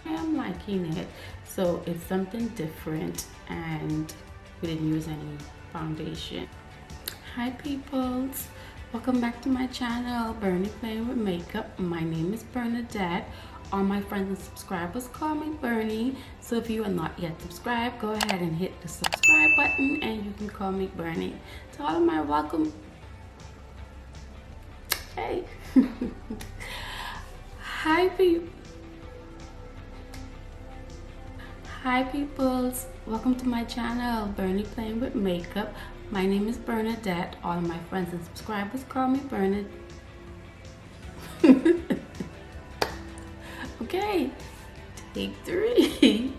I am liking it. So it's something different, and we didn't use any foundation. Hi peoples, welcome back to my channel, Bernie Playing with Makeup. My name is Bernadette. All my friends and subscribers call me Bernie. So if you are not yet subscribed, go ahead and hit the subscribe button and you can call me Bernie. To all of my welcome. Hey. Hi peoples, welcome to my channel, Bernie Playing with Makeup. My name is Bernadette. All of my friends and subscribers call me Bernadette. Okay, take 3.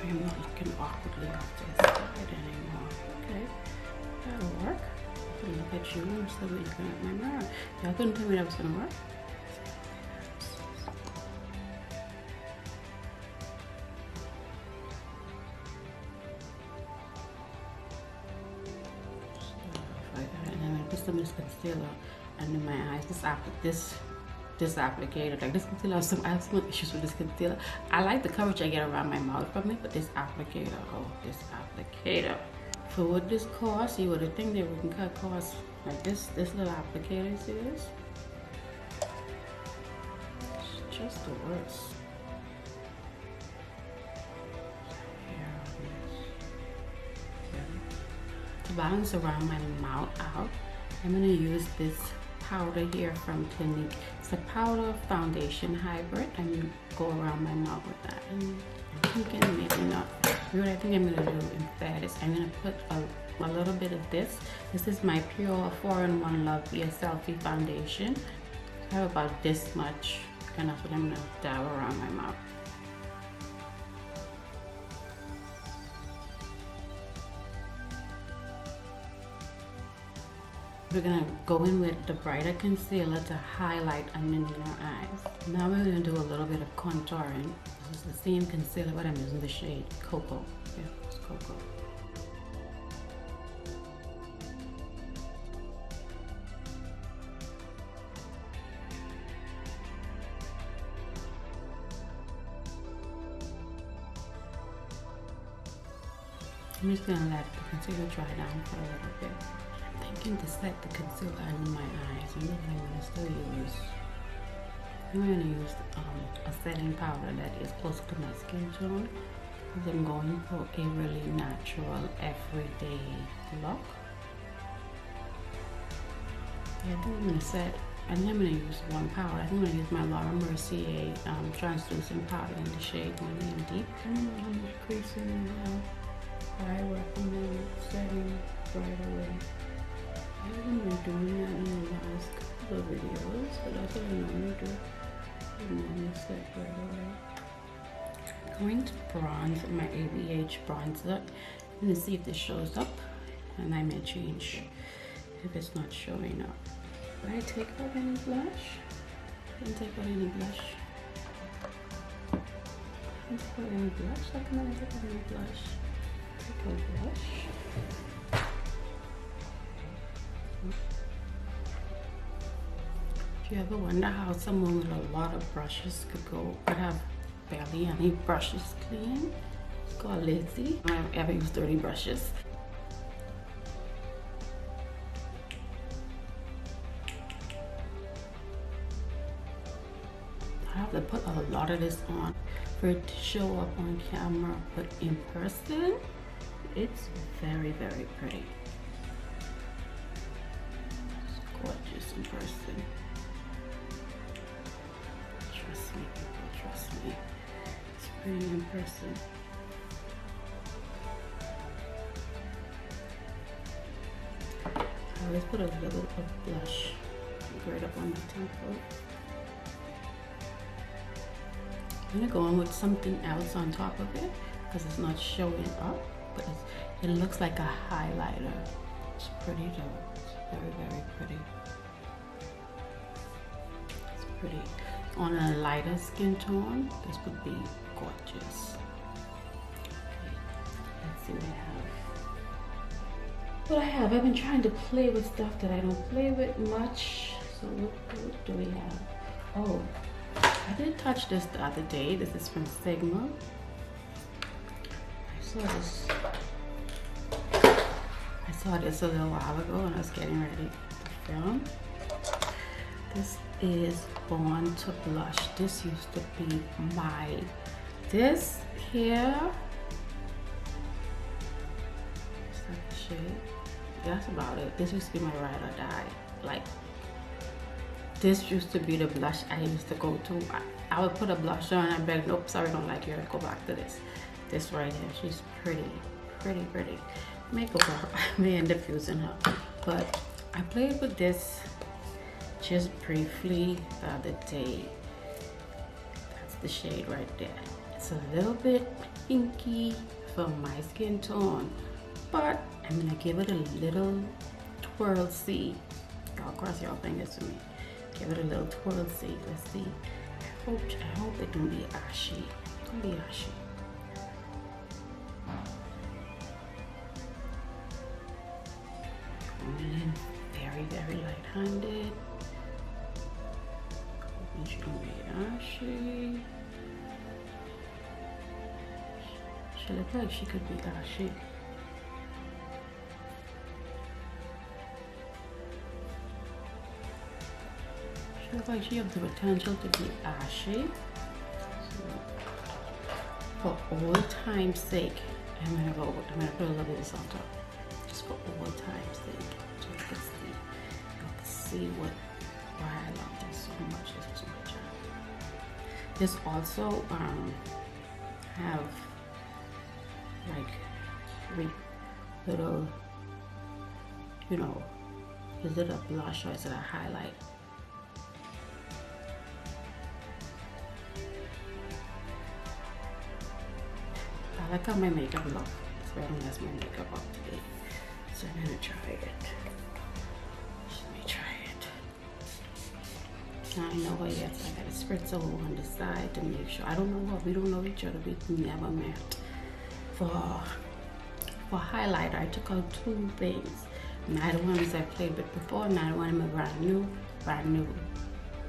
I'm not looking awkwardly off to the side anymore. Okay, that'll work. I can look at you and still looking at my mirror. Y'all couldn't tell me that was gonna work. And then I put some of this concealer under my eyes. This applicator, like this concealer, I have some issues with this concealer. I like the coverage I get around my mouth from it, but this applicator, oh, this applicator. For what this costs, you would think that we can cut costs like this little applicator, see this? It's just the worst. To balance around my mouth out, I'm gonna use this powder here from Clinique. It's a powder foundation hybrid, and you go around my mouth with that. And I'm thinking maybe not. What I think I'm gonna do instead is I'm gonna put a little bit of this. This is my Pure 4-in-1 Love Your Selfie foundation. I have about this much, and that's what I'm gonna dab around my mouth. We're gonna go in with the brighter concealer to highlight underneath our eyes. Now we're gonna do a little bit of contouring. This is the same concealer, but I'm using the shade Cocoa. Yeah, it's Cocoa. I'm just gonna let the concealer dry down for a little bit. I'm thinking to set the concealer under my eyes, and then I'm gonna still use. I'm gonna use a setting powder that is close to my skin tone, because I'm going for a really natural, everyday look. Yeah, I think I'm gonna set, and then I'm gonna use one powder. I think I'm gonna use my Laura Mercier translucent powder in the shade Medium Deep. I'm creasing now. I recommend setting right away. I haven't been doing that in the last couple of videos, but that's what I normally do. I normally set right away. I'm going to bronze with my ABH bronzer. I'm going to see if this shows up, and I may change if it's not showing up. Did I take out any blush? I didn't take out any blush. I didn't take out any blush. How come I didn't take out any blush? Take out blush. Do you ever wonder how someone with a lot of brushes could have barely any brushes clean? It's called lazy. I don't ever use dirty brushes. I have to put a lot of this on for it to show up on camera, but in person, it's very, very pretty. It's gorgeous in person. Trust me, people, trust me. It's pretty in person. I always put a little of blush right up on my temple. I'm gonna go in with something else on top of it because it's not showing up, but it looks like a highlighter. It's pretty though. It's very, very pretty. It's pretty. On a lighter skin tone, this would be gorgeous. Okay, let's see what I have. what I have. I've been trying to play with stuff that I don't play with much. So what do we have? Oh, I did touch this the other day. This is from Sigma. I saw this a little while ago when I was getting ready to film. This is Born to Blush. This used to be this here. Is that the shade? That's about it. This used to be my ride or die. Like, this used to be the blush I used to go to. I would put a blush on and I'd be like, nope, sorry, don't like you. I'd go back to this. This right here. She's pretty. Makeover. I may end up using her. But I played with this just briefly the other day. That's the shade right there. It's a little bit pinky for my skin tone, but I'm gonna give it a little twirl. See, y'all cross your fingers to me. Give it a little twirl. See, let's see. I hope it don't be ashy. Don't be ashy. Going in very light-handed. Hoping she don't be ashy. She look like she could be ashy. She look like she has the potential to be ashy. So, for old time's sake, I'm gonna put a little bit of this on top. Just for old time's sake. So you can see why I love this so much. This is my job. This also have like little, you know, is it a blush or is it a highlight? I like how my makeup look. So I don't mess my makeup up today. So I'm gonna try it. Let me try it. I know, yes, I gotta spritz over on the side to make sure. I don't know what, we don't know each other. We never met. For highlighter, I took out two things. Neither one is I played with before, neither one is brand new.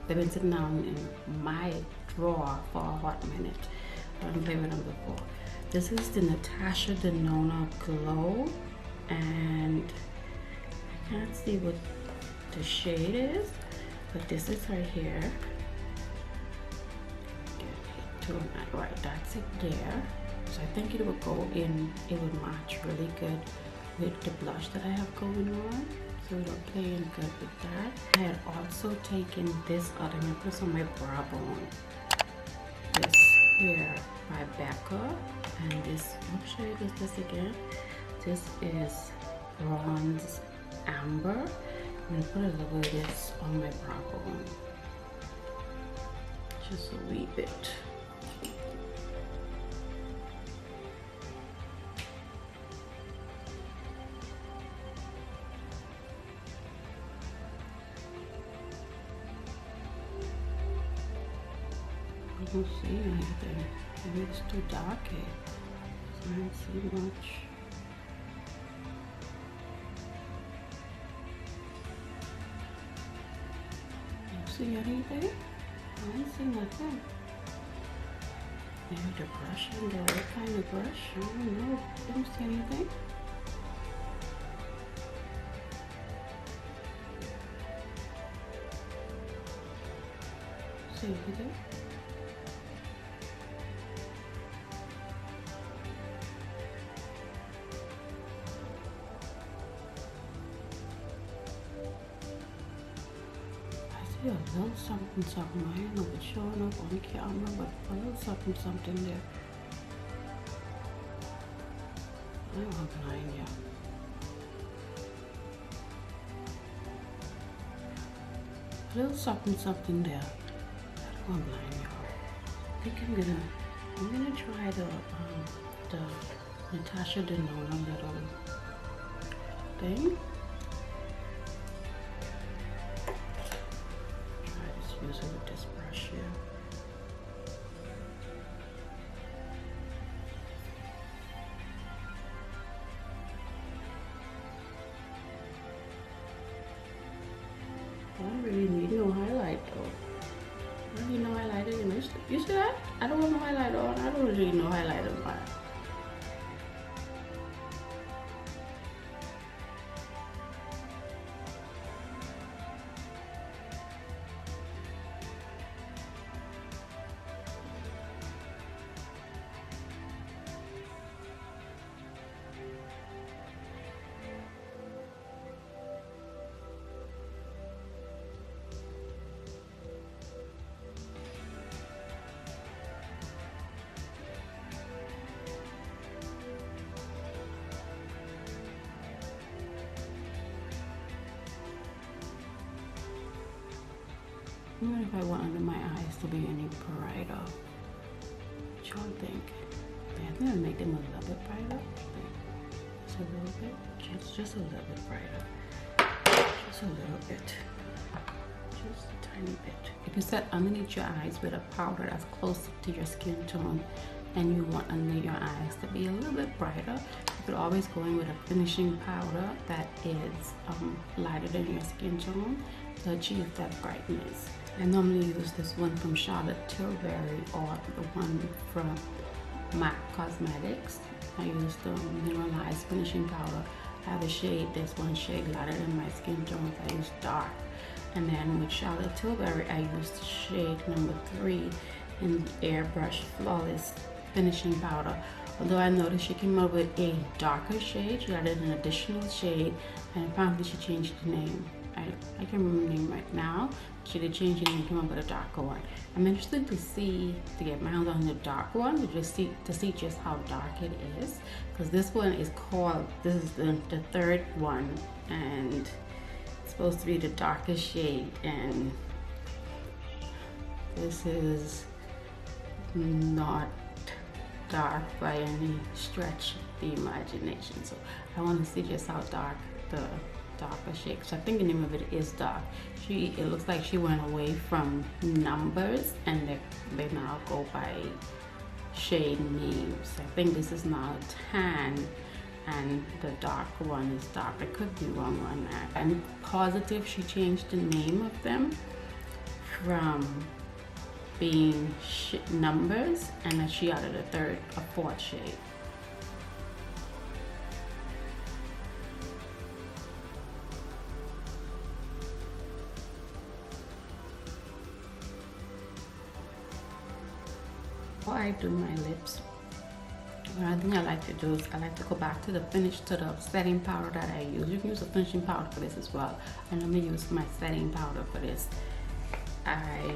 They've been sitting down in my drawer for a hot minute. I haven't played with them before. This is the Natasha Denona Glow, and I can't see what the shade is, but this is right here. Right, that's it there. So I think it would go in, it would match really good with the blush that I have going on. So it'll play in good with that. I had also taken this out. I'm gonna put this on my brow bone. This here by BECCA. And this, what shade is this again? This is Bronze Amber. I'm gonna put a little bit of this on my brow bone. Just a wee bit. I don't see anything. Maybe it's too dark here. So I don't see much. You see anything? I don't see nothing. Maybe the brush and the right kind of brush. I don't know. I don't see anything. See anything? A little something, I don't know what's showing up on camera, but a little something there. I am blind, yeah. A little something there. I'm blind, y'all. I think I'm gonna try the Natasha Denona little thing. Use it with this brush here. I don't want no highlighter on. I don't really know highlighter on. I wonder if I want under my eyes to be any brighter. What y'all think? Yeah, I think I'll make them a little bit brighter. Just a little bit. Just a little bit brighter. Just a little bit. Just a tiny bit. If you set underneath your eyes with a powder that's close to your skin tone and you want under your eyes to be a little bit brighter, you could always go in with a finishing powder that is lighter than your skin tone to achieve that brightness. I normally use this one from Charlotte Tilbury or the one from MAC Cosmetics. I use the mineralized finishing powder. I have a shade, there's one shade lighter than my skin tone, I use dark. And then with Charlotte Tilbury, I used shade number 3 in the Airbrush Flawless finishing powder. Although I noticed she came up with a darker shade, she added an additional shade, and apparently she changed the name. I can't remember the name right now. She did change it and came up with a darker one. I'm interested to get my hands on the dark one to see just how dark it is, because this one is called, this is the third one, and it's supposed to be the darkest shade, and this is not dark by any stretch of the imagination. So I want to see just how dark the darker shade. So I think the name of it is dark. It looks like she went away from numbers and they now go by shade names. I think this is now tan and the dark one is dark. I could be wrong on that. I'm positive she changed the name of them from being numbers and that she added a fourth shade. Before I do my lips, one thing I like to do is I like to go back to the setting powder that I use. You can use a finishing powder for this as well. And I'm gonna use my setting powder for this. I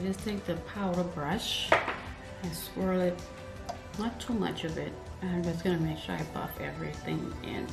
just take the powder brush and swirl it, not too much of it. I'm just gonna make sure I buff everything in.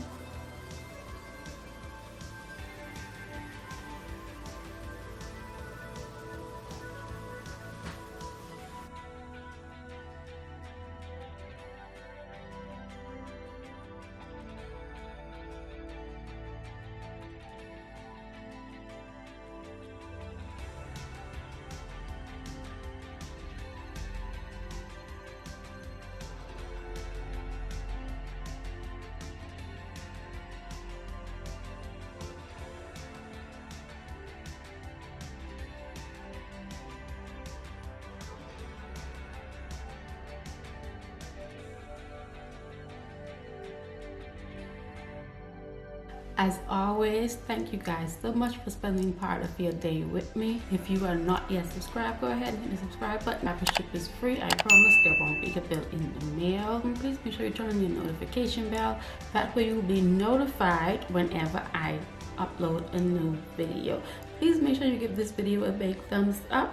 As always, thank you guys so much for spending part of your day with me. If you are not yet subscribed, go ahead and hit the subscribe button. Membership is free. I promise there won't be a bill in the mail. And please make sure you turn on your notification bell. That way you'll be notified whenever I upload a new video. Please make sure you give this video a big thumbs up.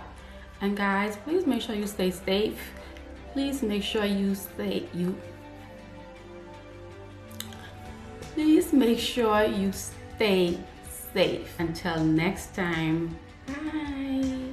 And guys, please make sure you stay safe. Please make sure you stay safe. Until next time, bye.